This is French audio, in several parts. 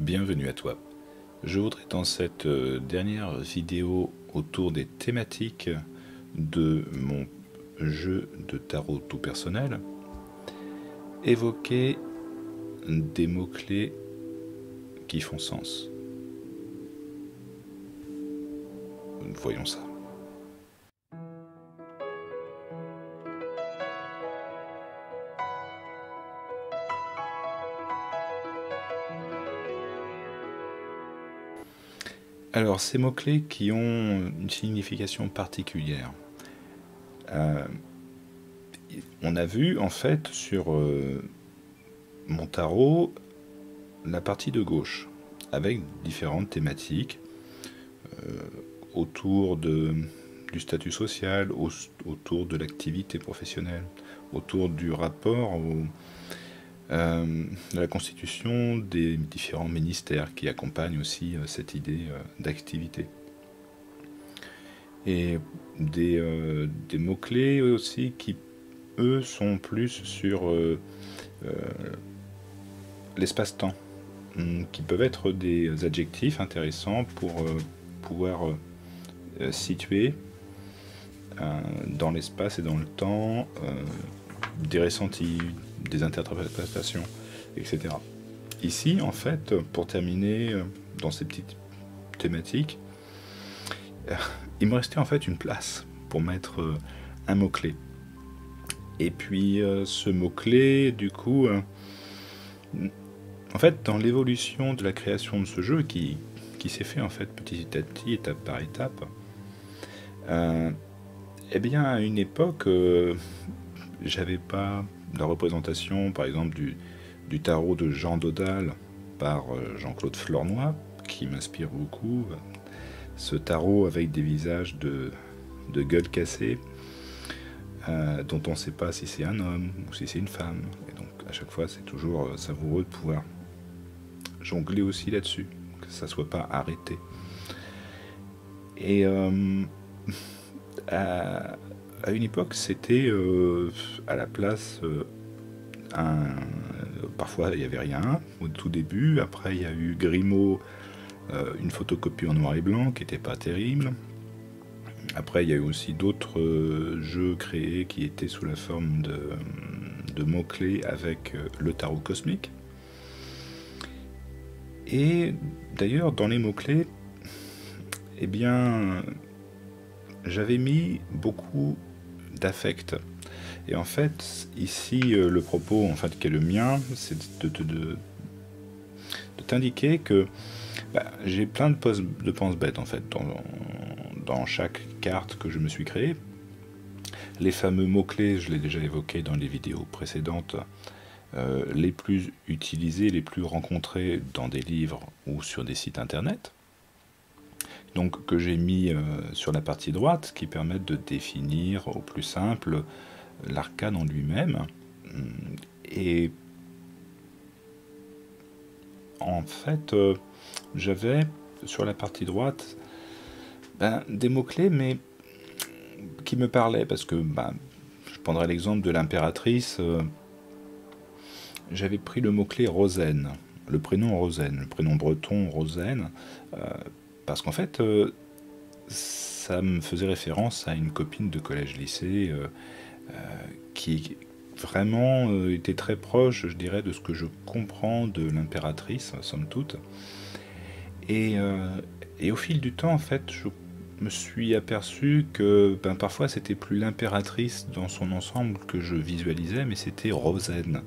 Bienvenue à toi. Je voudrais dans cette dernière vidéo autour des thématiques de mon jeu de tarot tout personnel évoquer des mots-clés qui font sens. Voyons ça. Alors, ces mots-clés qui ont une signification particulière. On a vu en fait sur mon tarot la partie de gauche avec différentes thématiques autour du statut social, autour de l'activité professionnelle, autour du rapport à la constitution des différents ministères qui accompagnent aussi cette idée d'activité. Et des mots-clés aussi qui, eux, sont plus sur l'espace-temps, qui peuvent être des adjectifs intéressants pour pouvoir situer dans l'espace et dans le temps des ressentis, des interprétations, etc. Ici, en fait, pour terminer dans ces petites thématiques, il me restait en fait une place pour mettre un mot-clé. Et puis ce mot-clé, du coup, en fait, dans l'évolution de la création de ce jeu, qui s'est fait en fait petit à petit, étape par étape, eh bien, à une époque, j'avais pas la représentation, par exemple, du tarot de Jean Dodal par Jean-Claude Flornoy, qui m'inspire beaucoup. Ce tarot avec des visages de gueules cassées, dont on ne sait pas si c'est un homme ou si c'est une femme. Et donc, à chaque fois, c'est toujours savoureux de pouvoir jongler aussi là-dessus, que ça ne soit pas arrêté. Et à une époque, c'était à la place parfois il n'y avait rien au tout début. Après, il y a eu Grimaud, une photocopie en noir et blanc qui n'était pas terrible. Après, il y a eu aussi d'autres jeux créés qui étaient sous la forme de mots-clés avec le tarot cosmique. Et d'ailleurs, dans les mots-clés, eh bien, j'avais mis beaucoup d'affect. Et en fait, ici, le propos en fait, qui est le mien, c'est de t'indiquer que j'ai plein de pense-bêtes en fait dans chaque carte que je me suis créée. Les fameux mots-clés, je l'ai déjà évoqué dans les vidéos précédentes, les plus utilisés, les plus rencontrés dans des livres ou sur des sites internet. Donc que j'ai mis sur la partie droite, qui permettent de définir au plus simple l'arcane en lui-même. Et en fait, j'avais sur la partie droite des mots-clés, mais qui me parlaient, parce que je prendrai l'exemple de l'impératrice. J'avais pris le mot-clé Rosaine, le prénom Rosaine, le prénom breton Rosaine, parce qu'en fait, ça me faisait référence à une copine de collège-lycée qui vraiment était très proche, je dirais, de ce que je comprends de l'impératrice, somme toute. Et au fil du temps, en fait, je me suis aperçu que parfois c'était plus l'impératrice dans son ensemble que je visualisais, mais c'était Rosaine.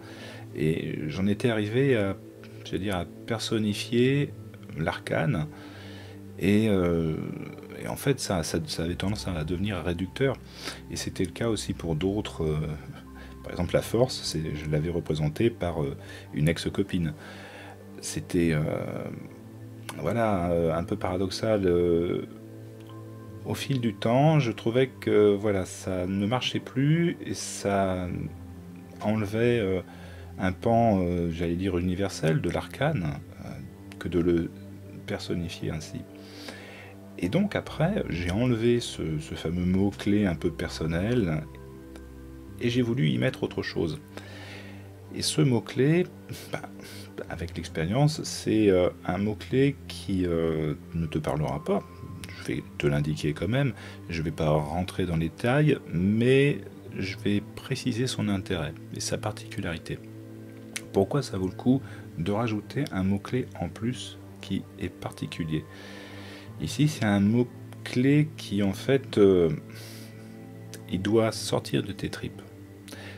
Et j'en étais arrivé à personnifier l'arcane. Et en fait, ça avait tendance à devenir réducteur. Et c'était le cas aussi pour d'autres. Par exemple, la force, je l'avais représentée par une ex-copine. C'était un peu paradoxal. Au fil du temps, je trouvais que ça ne marchait plus et ça enlevait un pan, j'allais dire, universel de l'arcane, que de le personnifier ainsi. Et donc après, j'ai enlevé ce fameux mot-clé un peu personnel et j'ai voulu y mettre autre chose. Et ce mot-clé, bah, avec l'expérience, c'est un mot-clé qui ne te parlera pas. Je vais te l'indiquer quand même, je ne vais pas rentrer dans les détails, mais je vais préciser son intérêt et sa particularité. Pourquoi ça vaut le coup de rajouter un mot-clé en plus qui est particulier. Ici, c'est un mot-clé qui, en fait, il doit sortir de tes tripes.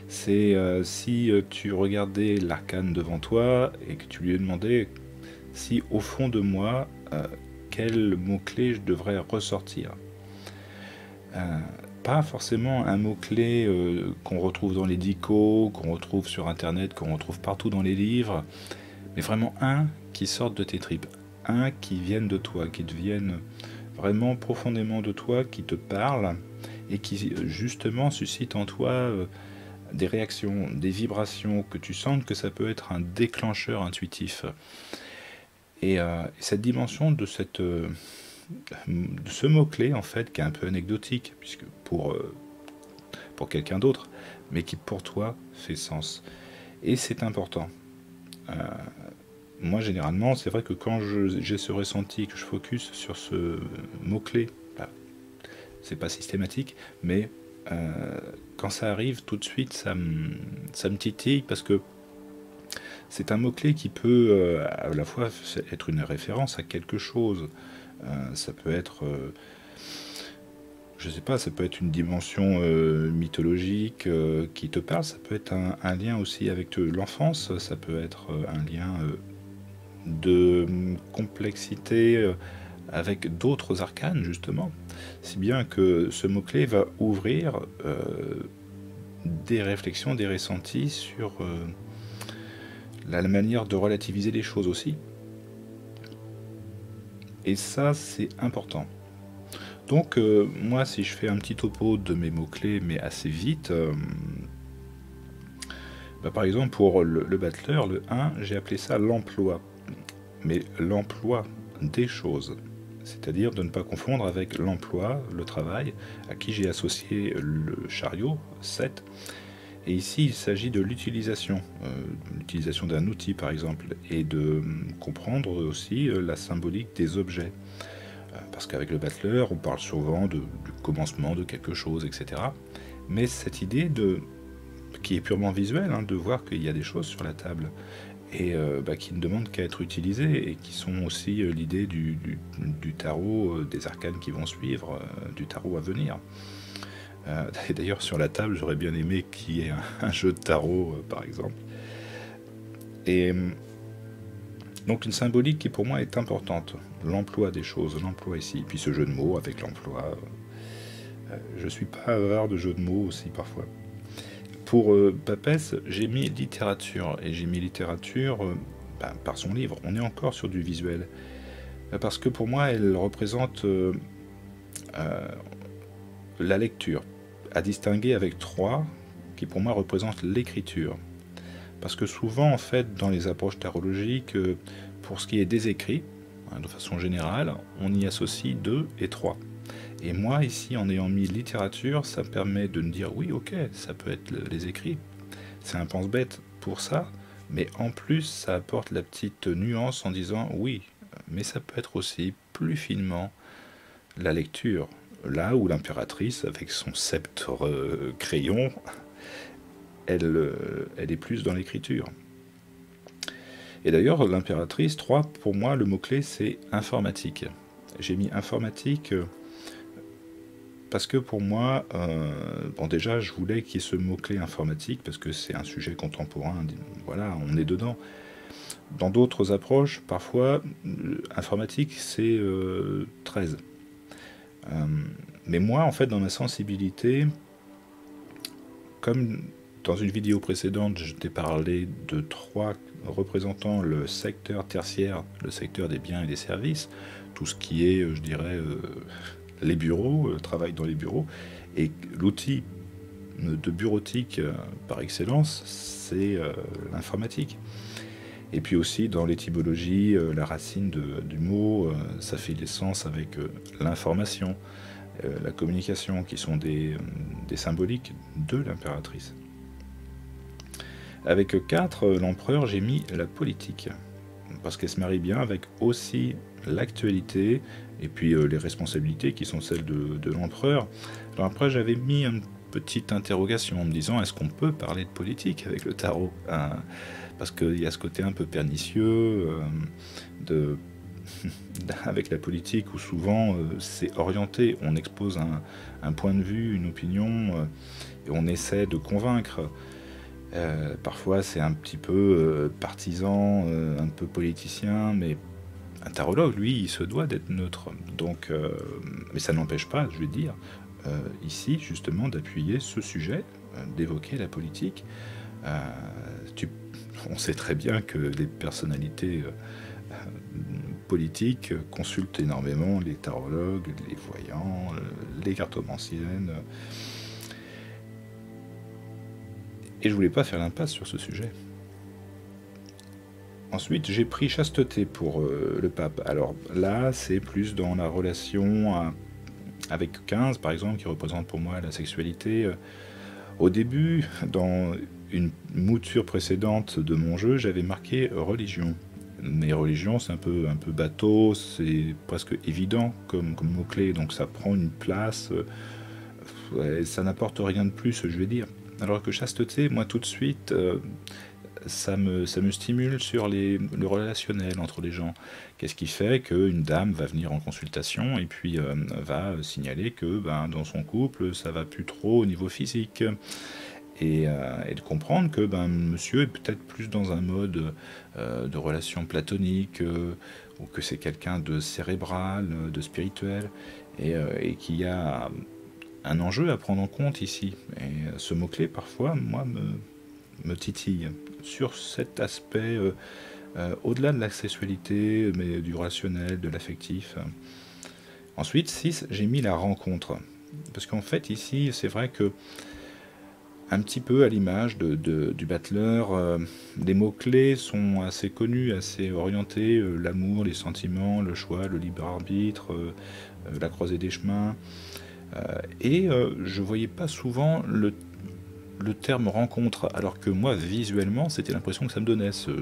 C'est si tu regardais l'arcane devant toi et que tu lui demandais si, au fond de moi, quel mot-clé je devrais ressortir. Pas forcément un mot-clé qu'on retrouve dans les dicos, qu'on retrouve sur Internet, qu'on retrouve partout dans les livres, mais vraiment un qui sorte de tes tripes, un qui vienne de toi, qui devienne vraiment profondément de toi, qui te parle et qui justement suscite en toi des réactions, des vibrations, que tu sentes que ça peut être un déclencheur intuitif. Et cette dimension de ce mot-clé, en fait, qui est un peu anecdotique, puisque pour quelqu'un d'autre, mais qui pour toi fait sens. Et c'est important. Moi, généralement, c'est vrai que quand j'ai ce ressenti, que je focus sur ce mot-clé, bah, c'est pas systématique, mais quand ça arrive, tout de suite, ça me titille, parce que c'est un mot-clé qui peut à la fois être une référence à quelque chose. Ça peut être, je sais pas, ça peut être une dimension mythologique qui te parle, ça peut être un lien aussi avec l'enfance, ça peut être un lien de complexité avec d'autres arcanes, justement. Si bien que ce mot-clé va ouvrir des réflexions, des ressentis sur la manière de relativiser les choses aussi. Et ça, c'est important. Donc, moi, si je fais un petit topo de mes mots-clés, mais assez vite, bah, par exemple, pour le battleur, le 1, j'ai appelé ça l'emploi. Mais l'emploi des choses. C'est-à-dire de ne pas confondre avec l'emploi, le travail, à qui j'ai associé le chariot, 7. Et ici, il s'agit de l'utilisation d'un outil par exemple, et de comprendre aussi la symbolique des objets. Parce qu'avec le battleur, on parle souvent du commencement de quelque chose, etc. Mais cette idée qui est purement visuelle, hein, de voir qu'il y a des choses sur la table, et qui ne demandent qu'à être utilisées, et qui sont aussi l'idée du tarot, des arcanes qui vont suivre, du tarot à venir. Et d'ailleurs, sur la table, j'aurais bien aimé qu'il y ait un jeu de tarot, par exemple. Et donc une symbolique qui pour moi est importante. L'emploi des choses, l'emploi ici. Et puis ce jeu de mots avec l'emploi. Je suis pas avare de jeux de mots aussi parfois. Pour Papès, j'ai mis littérature. Et j'ai mis littérature par son livre. On est encore sur du visuel. Parce que pour moi, elle représente la lecture, à distinguer avec 3, qui pour moi représente l'écriture. Parce que souvent, en fait, dans les approches tarologiques, pour ce qui est des écrits, hein, de façon générale, on y associe 2 et 3. Et moi, ici, en ayant mis littérature, ça me permet de me dire, oui, ok, ça peut être les écrits. C'est un pense-bête pour ça, mais en plus, ça apporte la petite nuance en disant, oui, mais ça peut être aussi plus finement la lecture. Là où l'impératrice, avec son sceptre crayon, elle est plus dans l'écriture. Et d'ailleurs, l'impératrice 3, pour moi, le mot-clé, c'est informatique. J'ai mis informatique parce que pour moi, bon déjà, je voulais qu'il y ait ce mot-clé informatique, parce que c'est un sujet contemporain, voilà, on est dedans. Dans d'autres approches, parfois, informatique, c'est 13. Mais moi, en fait, dans ma sensibilité, comme dans une vidéo précédente, je t'ai parlé de 3 représentant le secteur tertiaire, le secteur des biens et des services, tout ce qui est, je dirais, les bureaux, le travail dans les bureaux, et l'outil de bureautique par excellence, c'est l'informatique. Et puis aussi dans l'étymologie, la racine du mot, ça fait l'essence avec l'information, la communication, qui sont des symboliques de l'impératrice. Avec 4, l'empereur, j'ai mis la politique. Parce qu'elle se marie bien avec aussi l'actualité et puis les responsabilités qui sont celles de l'empereur. Alors après, j'avais mis une petite interrogation en me disant, est-ce qu'on peut parler de politique avec le tarot, hein? Parce qu'il y a ce côté un peu pernicieux de avec la politique où souvent c'est orienté, on expose un point de vue, une opinion, et on essaie de convaincre. Parfois c'est un petit peu partisan, un peu politicien, mais un tarologue, lui, il se doit d'être neutre. Donc, mais ça n'empêche pas, je vais dire, ici justement d'appuyer ce sujet, d'évoquer la politique. Euh, tu- on sait très bien que les personnalités politiques consultent énormément les tarologues, les voyants, les cartomanciennes. Et je voulais pas faire l'impasse sur ce sujet. Ensuite, j'ai pris chasteté pour le pape. Alors là, c'est plus dans la relation avec 15, par exemple, qui représente pour moi la sexualité. Au début, dans une mouture précédente de mon jeu, j'avais marqué religion. Mais religion, c'est un peu bateau, c'est presque évident comme mot-clé, donc ça prend une place, ouais, ça n'apporte rien de plus, je vais dire. Alors que chasteté, moi tout de suite, ça me stimule sur le relationnel entre les gens. Qu'est-ce qui fait qu'une dame va venir en consultation et puis va signaler que ben, dans son couple, ça va plus trop au niveau physique. Et de comprendre que ben, monsieur est peut-être plus dans un mode de relation platonique, ou que c'est quelqu'un de cérébral, de spirituel, et qu'il y a un enjeu à prendre en compte ici. Et ce mot-clé, parfois, moi, me titille sur cet aspect, au-delà de la sexualité, mais du rationnel, de l'affectif. Ensuite, 6, j'ai mis la rencontre. Parce qu'en fait, ici, c'est vrai que un petit peu à l'image du battleur, les mots-clés sont assez connus, assez orientés, l'amour, les sentiments, le choix, le libre arbitre, la croisée des chemins. Et je voyais pas souvent le terme rencontre, alors que moi, visuellement, c'était l'impression que ça me donnait, ce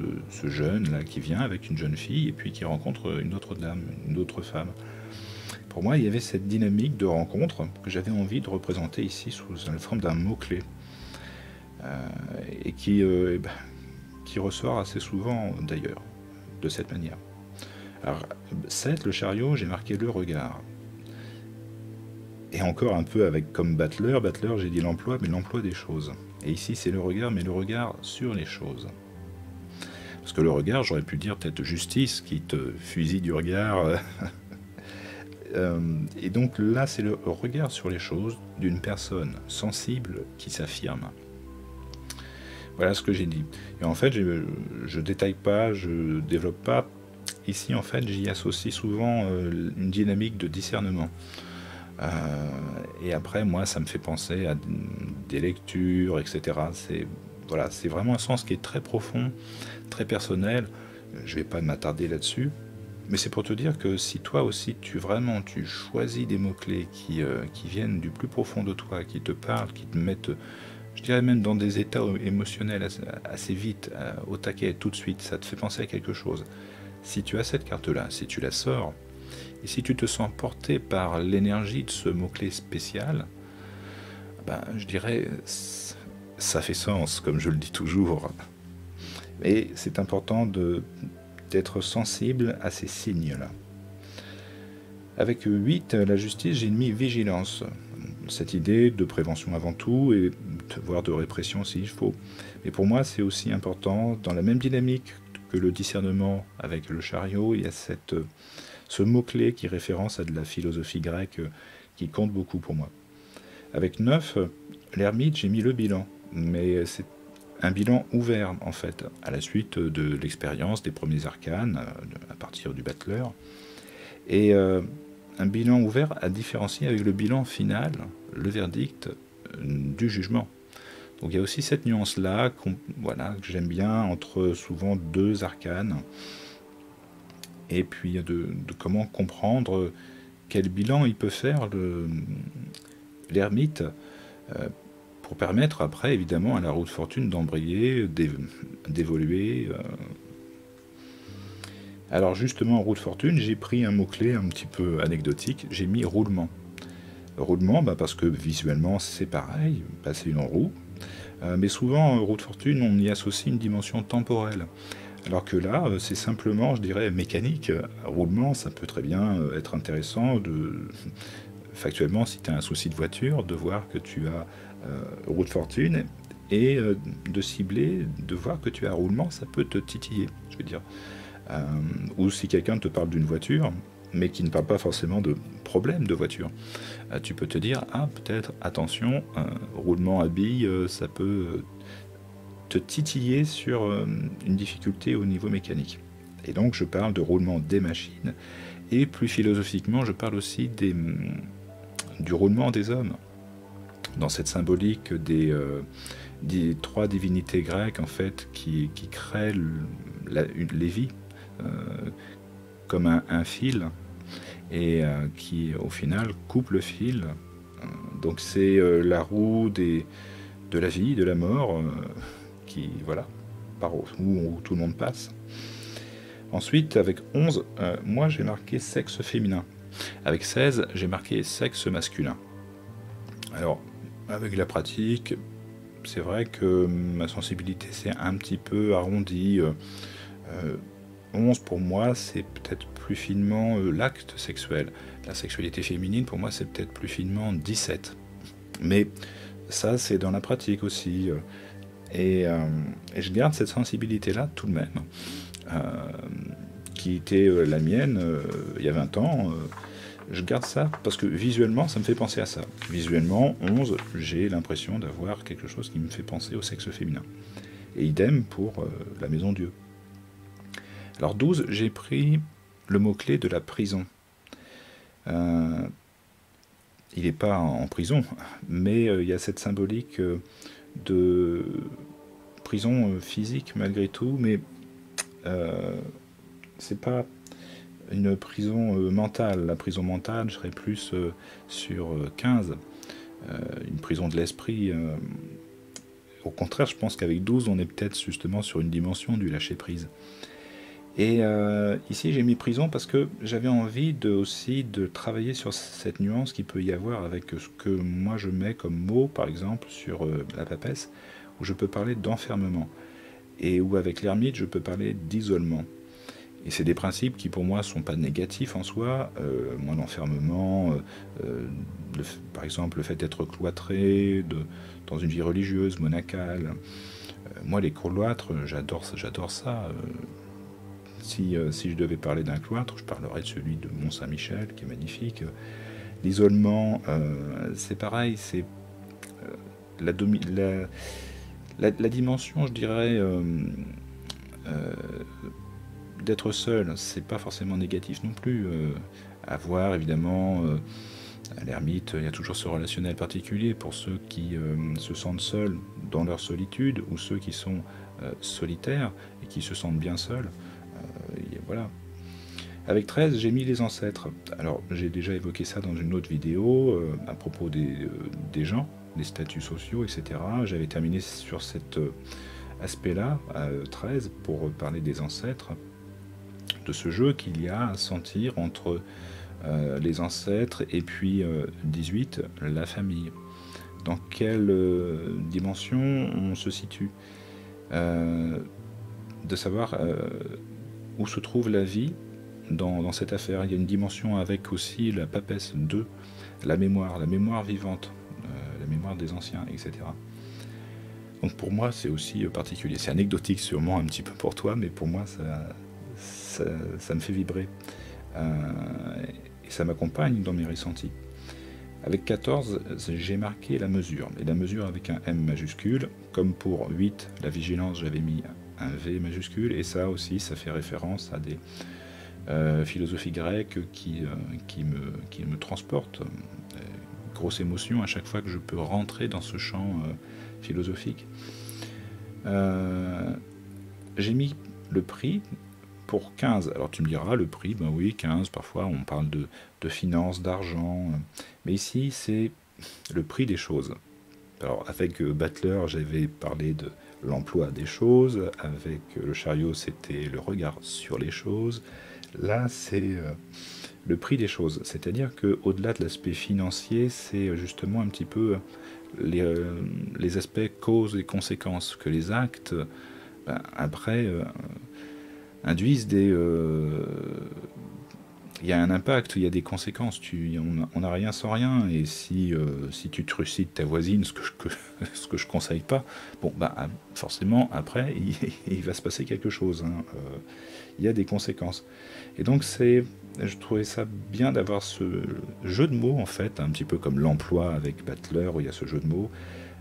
jeune-là qui vient avec une jeune fille et puis qui rencontre une autre dame, une autre femme. Pour moi, il y avait cette dynamique de rencontre que j'avais envie de représenter ici sous la forme d'un mot-clé. Et qui ressort assez souvent d'ailleurs, de cette manière. Alors, 7, le chariot, j'ai marqué le regard. Et encore un peu avec comme Battler, j'ai dit l'emploi, mais l'emploi des choses. Et ici, c'est le regard, mais le regard sur les choses. Parce que le regard, j'aurais pu dire peut-être justice, qui te fusille du regard. Et donc là, c'est le regard sur les choses d'une personne sensible qui s'affirme. Voilà ce que j'ai dit. Et en fait, je détaille pas, je développe pas. Ici, en fait, j'y associe souvent une dynamique de discernement. Et après, moi, ça me fait penser à des lectures, etc. Voilà, c'est vraiment un sens qui est très profond, très personnel. Je vais pas m'attarder là-dessus. Mais c'est pour te dire que si toi aussi, tu choisis des mots-clés qui viennent du plus profond de toi, qui te parlent, qui te mettent, je dirais même dans des états émotionnels assez vite, au taquet, tout de suite, ça te fait penser à quelque chose. Si tu as cette carte-là, si tu la sors, et si tu te sens porté par l'énergie de ce mot-clé spécial, ben, je dirais, ça fait sens, comme je le dis toujours. Mais c'est important d'être sensible à ces signes-là. Avec 8, la justice, j'ai mis vigilance. Cette idée de prévention avant tout, et voire de répression s'il faut. Mais pour moi, c'est aussi important, dans la même dynamique que le discernement avec le chariot, il y a ce mot-clé qui référence à de la philosophie grecque qui compte beaucoup pour moi. Avec 9, l'ermite, j'ai mis le bilan. Mais c'est un bilan ouvert, en fait, à la suite de l'expérience des premiers arcanes, à partir du Battler. Et un bilan ouvert à différencier avec le bilan final, le verdict du jugement. Donc il y a aussi cette nuance-là voilà, que j'aime bien entre souvent deux arcanes, et puis de comment comprendre quel bilan il peut faire l'ermite pour permettre après, évidemment, à la roue de fortune d'embrayer, d'évoluer. Alors justement, en roue de fortune, j'ai pris un mot-clé un petit peu anecdotique, j'ai mis roulement. Roulement, parce que visuellement c'est pareil, c'est une roue, mais souvent, roue de fortune, on y associe une dimension temporelle. Alors que là, c'est simplement, je dirais, mécanique. Roulement, ça peut très bien être intéressant factuellement, si tu as un souci de voiture, de voir que tu as roue de fortune et de cibler, de voir que tu as roulement, ça peut te titiller, je veux dire. Ou si quelqu'un te parle d'une voiture, mais qui ne parle pas forcément de problème de voiture, tu peux te dire, ah, peut-être, attention, roulement à billes, ça peut te titiller sur une difficulté au niveau mécanique. Et donc, je parle de roulement des machines, et plus philosophiquement, je parle aussi du roulement des hommes. Dans cette symbolique des 3 divinités grecques, en fait, qui créent les vies, comme un fil, et qui au final coupe le fil. Donc c'est la roue de la vie, de la mort, qui, voilà, par où tout le monde passe. Ensuite, avec 11, moi j'ai marqué sexe féminin. Avec 16, j'ai marqué sexe masculin. Alors, avec la pratique, c'est vrai que ma sensibilité s'est un petit peu arrondie. 11 pour moi, c'est peut-être plus finement l'acte sexuel. La sexualité féminine, pour moi, c'est peut-être plus finement 17. Mais ça, c'est dans la pratique aussi. Et je garde cette sensibilité-là tout de même, qui était la mienne il y a 20 ans. Je garde ça parce que visuellement, ça me fait penser à ça. Visuellement, 11, j'ai l'impression d'avoir quelque chose qui me fait penser au sexe féminin. Et idem pour la Maison Dieu. Alors 12, j'ai pris le mot-clé de la prison. Il n'est pas en prison, mais il y a cette symbolique de prison physique malgré tout, mais c'est pas une prison mentale. La prison mentale, je serais plus sur 15, une prison de l'esprit. Au contraire, je pense qu'avec 12, on est peut-être justement sur une dimension du lâcher-prise. Et ici, j'ai mis prison parce que j'avais envie aussi de travailler sur cette nuance qu'il peut y avoir avec ce que moi je mets comme mot, par exemple, sur la papesse, où je peux parler d'enfermement, et où avec l'ermite, je peux parler d'isolement. Et c'est des principes qui, pour moi, ne sont pas négatifs en soi. Moi, l'enfermement, par exemple, le fait d'être cloîtré dans une vie religieuse, monacale. Moi, les cloîtres, j'adore ça. Si je devais parler d'un cloître, je parlerais de celui de Mont-Saint-Michel, qui est magnifique. L'isolement, c'est pareil, c'est la dimension, je dirais, d'être seul, c'est pas forcément négatif non plus. À voir, évidemment, à l'ermite, il y a toujours ce relationnel particulier pour ceux qui se sentent seuls dans leur solitude, ou ceux qui sont solitaires et qui se sentent bien seuls. Voilà. Avec 13, j'ai mis les ancêtres. Alors, j'ai déjà évoqué ça dans une autre vidéo à propos des gens, des statuts sociaux, etc. J'avais terminé sur cet aspect-là, à 13, pour parler des ancêtres, de ce jeu qu'il y a à sentir entre les ancêtres et puis 18, la famille. Dans quelle dimension on se situe, de savoir où se trouve la vie dans cette affaire. Il y a une dimension avec aussi la papesse 2, la mémoire vivante, la mémoire des anciens, etc. Donc pour moi, c'est aussi particulier. C'est anecdotique sûrement un petit peu pour toi, mais pour moi, ça me fait vibrer. Et ça m'accompagne dans mes ressentis. Avec 14, j'ai marqué la mesure. Et la mesure avec un M majuscule. Comme pour 8, la vigilance, j'avais mis un V majuscule. Et ça aussi, ça fait référence à des philosophies grecques qui me transportent. Grosse émotion à chaque fois que je peux rentrer dans ce champ philosophique. J'ai mis le prix pour 15. Alors tu me diras, le prix, ben oui, 15, parfois on parle de finances, d'argent, mais ici c'est le prix des choses. Alors avec Butler, j'avais parlé de l'emploi des choses, avec le chariot, c'était le regard sur les choses. Là, c'est le prix des choses. C'est-à-dire qu'au-delà de l'aspect financier, c'est justement un petit peu les aspects causes et conséquences, que les actes, ben, après, induisent il y a un impact, il y a des conséquences. On n'a rien sans rien. Et si tu trucides ta voisine, ce que je conseille pas, bon, bah, forcément, après, il va se passer quelque chose, hein. Il y a des conséquences. Et donc, je trouvais ça bien d'avoir ce jeu de mots, en fait, un petit peu comme l'emploi avec Butler, où il y a ce jeu de mots,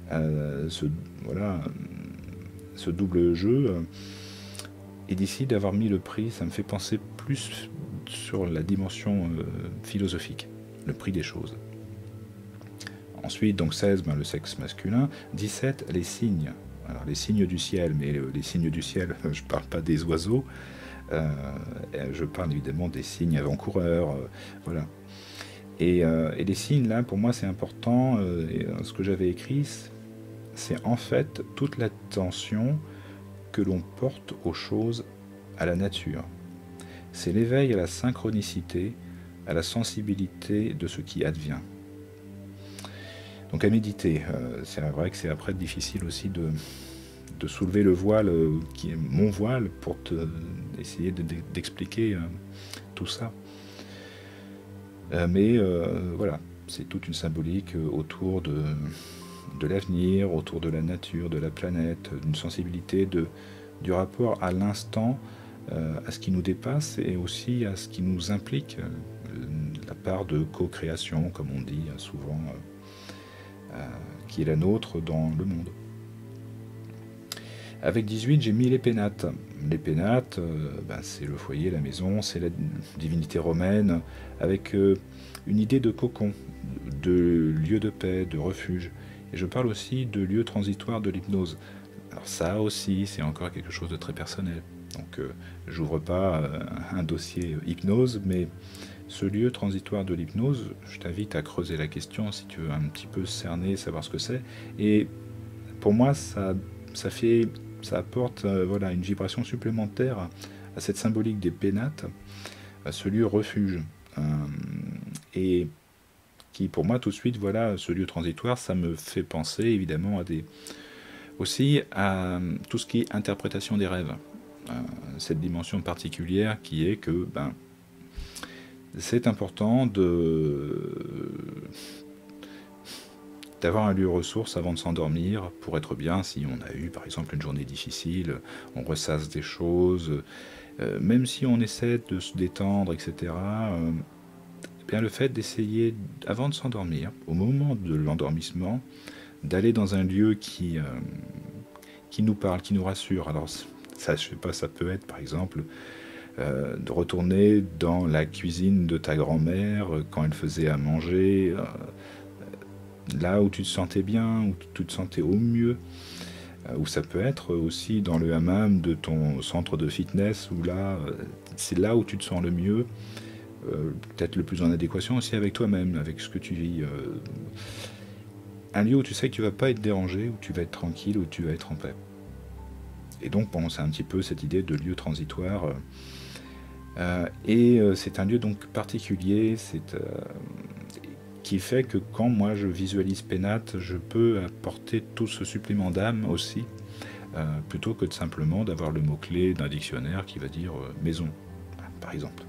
ce, voilà, ce double jeu. Et d'ici d'avoir mis le prix, ça me fait penser plus sur la dimension philosophique, le prix des choses. Ensuite, donc 16, ben, le sexe masculin. 17, les signes. Alors, les signes du ciel, mais les signes du ciel, je ne parle pas des oiseaux, je parle évidemment des signes avant-coureurs, voilà. Et les signes, là, pour moi, c'est important. Ce que j'avais écrit, c'est en fait toute l'attention que l'on porte aux choses, à la nature. C'est l'éveil à la synchronicité, à la sensibilité de ce qui advient. Donc à méditer, c'est vrai que c'est après difficile aussi de soulever le voile, qui est mon voile, pour essayer d'expliquer tout ça. Mais voilà, c'est toute une symbolique autour de l'avenir, autour de la nature, de la planète, d'une sensibilité du rapport à l'instant, à ce qui nous dépasse et aussi à ce qui nous implique, la part de co-création, comme on dit souvent, qui est la nôtre dans le monde. Avec 18, j'ai mis les pénates. Les pénates, ben, c'est le foyer, la maison, c'est la divinité romaine, avec une idée de cocon, de lieu de paix, de refuge. Et je parle aussi de lieu transitoire de l'hypnose. Alors ça aussi, c'est encore quelque chose de très personnel. Donc j'ouvre pas un dossier hypnose, mais ce lieu transitoire de l'hypnose, je t'invite à creuser la question si tu veux un petit peu cerner, savoir ce que c'est. Et pour moi, ça apporte voilà, une vibration supplémentaire à cette symbolique des pénates, à ce lieu refuge. Et qui pour moi tout de suite, voilà, ce lieu transitoire, ça me fait penser évidemment aussi à tout ce qui est interprétation des rêves. Cette dimension particulière qui est que ben, c'est important d'avoir un lieu ressource avant de s'endormir pour être bien. Si on a eu par exemple une journée difficile, on ressasse des choses, même si on essaie de se détendre, etc. Bien le fait d'essayer, avant de s'endormir, au moment de l'endormissement, d'aller dans un lieu qui nous parle, qui nous rassure. Alors ça, je sais pas, ça peut être par exemple de retourner dans la cuisine de ta grand-mère quand elle faisait à manger, là où tu te sentais bien, où tu te sentais au mieux, ou ça peut être aussi dans le hammam de ton centre de fitness, où là, c'est là où tu te sens le mieux, peut-être le plus en adéquation aussi avec toi-même, avec ce que tu vis. Un lieu où tu sais que tu vas pas être dérangé, où tu vas être tranquille, où tu vas être en paix. Et donc, bon, c'est un petit peu cette idée de lieu transitoire. Et c'est un lieu donc particulier, qui fait que quand moi je visualise pénate, je peux apporter tout ce supplément d'âme aussi, plutôt que de simplement d'avoir le mot-clé d'un dictionnaire qui va dire maison, par exemple.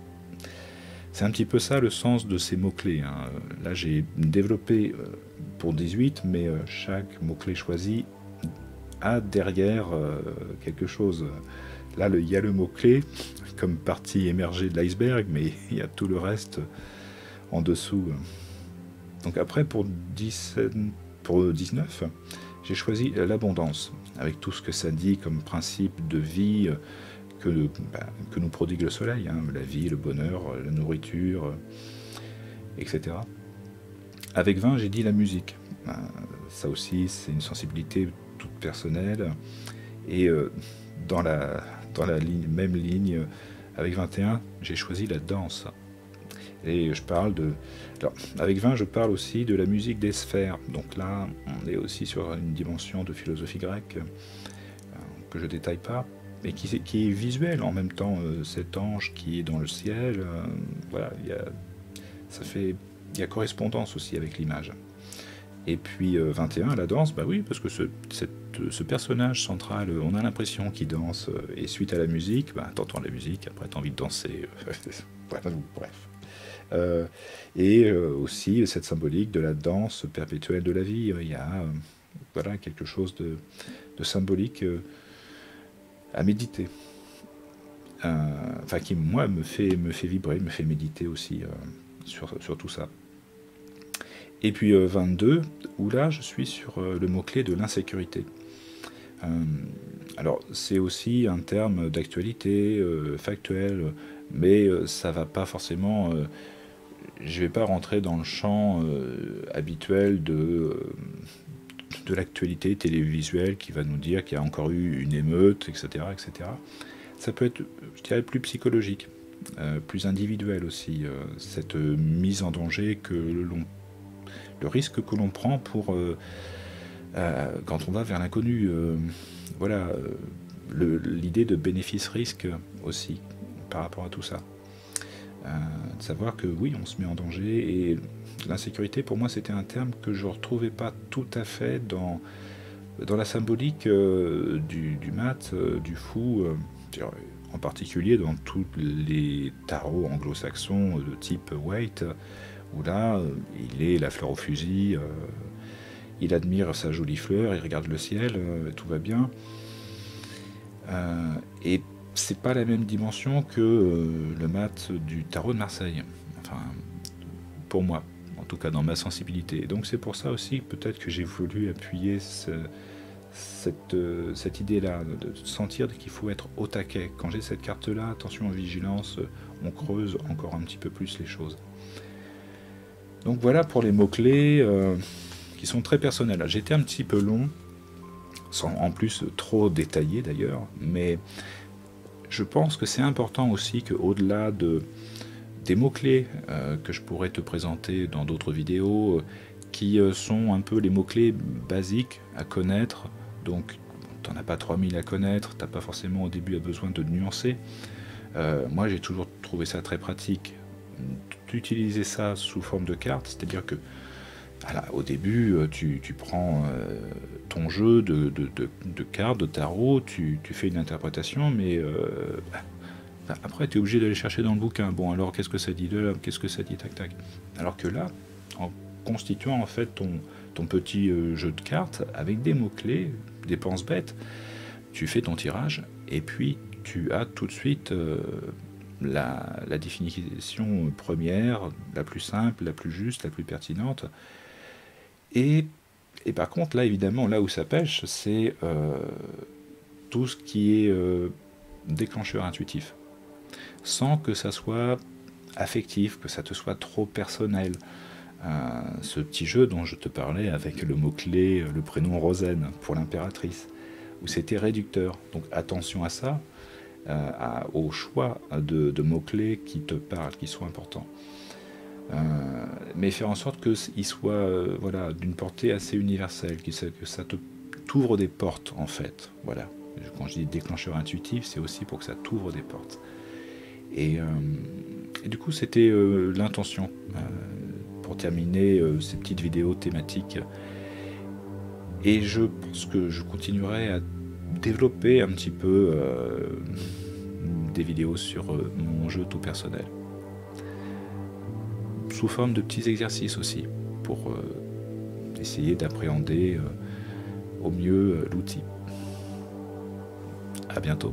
C'est un petit peu ça le sens de ces mots-clés, hein. Là j'ai développé pour 18, mais chaque mot-clé choisi a derrière quelque chose. Là, il y a le mot-clé comme partie émergée de l'iceberg, mais il y a tout le reste en dessous. Donc après, pour 19, j'ai choisi l'abondance, avec tout ce que ça dit comme principe de vie que nous prodigue le soleil, hein, la vie, le bonheur, la nourriture, etc. Avec 20, j'ai dit la musique. Ça aussi, c'est une sensibilité toute personnelle. Et dans la même ligne, avec 21, j'ai choisi la danse. Et je parle de... Alors, avec 20, je parle aussi de la musique des sphères. Donc là, on est aussi sur une dimension de philosophie grecque que je détaille pas, mais qui est visuelle en même temps. Cet ange qui est dans le ciel, voilà, il y a correspondance aussi avec l'image. Et puis 21, la danse, bah oui, parce que ce personnage central, on a l'impression qu'il danse, et suite à la musique, bah, t'entends la musique, après t'as envie de danser. Bref. Aussi cette symbolique de la danse perpétuelle de la vie. Il y a voilà, quelque chose de symbolique à méditer. Enfin, qui, moi, me fait vibrer, me fait méditer aussi sur tout ça. Et puis 22, où là, je suis sur le mot-clé de l'insécurité. Alors, c'est aussi un terme d'actualité, factuel, mais ça va pas forcément... je vais pas rentrer dans le champ habituel de l'actualité télévisuelle qui va nous dire qu'il y a encore eu une émeute, etc., etc. Ça peut être, je dirais, plus psychologique, plus individuel aussi, cette mise en danger le risque que l'on prend pour quand on va vers l'inconnu. Voilà, l'idée de bénéfice-risque aussi par rapport à tout ça. De savoir que oui, on se met en danger, et l'insécurité, pour moi, c'était un terme que je ne retrouvais pas tout à fait dans la symbolique du mat, du fou, en particulier dans tous les tarots anglo-saxons de type Waite, où là, il est la fleur au fusil, il admire sa jolie fleur, il regarde le ciel, tout va bien. Et c'est pas la même dimension que le mat du tarot de Marseille. Enfin, pour moi, en tout cas dans ma sensibilité. Donc c'est pour ça aussi peut-être que j'ai voulu appuyer cette idée-là, de sentir qu'il faut être au taquet. Quand j'ai cette carte-là, attention en vigilance, on creuse encore un petit peu plus les choses. Donc voilà pour les mots-clés qui sont très personnels. J'étais un petit peu long, sans en plus trop détaillé d'ailleurs, mais je pense que c'est important aussi qu'au-delà des mots-clés que je pourrais te présenter dans d'autres vidéos, qui sont un peu les mots-clés basiques à connaître, donc t'en as pas 3000 à connaître, t'as pas forcément au début besoin de nuancer. Moi j'ai toujours trouvé ça très pratique d'utiliser ça sous forme de carte, c'est-à-dire que voilà, au début tu prends ton jeu de cartes, de tarot, tu fais une interprétation, mais après tu es obligé d'aller chercher dans le bouquin. Bon, alors qu'est-ce que ça dit de là, qu'est-ce que ça dit, tac tac. Alors que là, en constituant en fait ton petit jeu de cartes avec des mots-clés, des penses-bêtes, tu fais ton tirage et puis tu as tout de suite la définition première, la plus simple, la plus juste, la plus pertinente. Et par contre, là, évidemment, là où ça pêche, c'est tout ce qui est déclencheur intuitif. Sans que ça soit affectif, que ça te soit trop personnel. Ce petit jeu dont je te parlais avec le mot-clé, le prénom Rosen pour l'impératrice, où c'était réducteur. Donc attention à ça, au choix de mots-clés qui te parlent, qui sont importants. Mais faire en sorte qu'il soit voilà, d'une portée assez universelle, que ça t'ouvre des portes en fait. Voilà. Quand je dis déclencheur intuitif, c'est aussi pour que ça t'ouvre des portes. Et du coup, c'était l'intention pour terminer ces petites vidéos thématiques. Et je pense que je continuerai à développer un petit peu des vidéos sur mon jeu tout personnel. Sous forme de petits exercices aussi, pour essayer d'appréhender au mieux l'outil. À bientôt.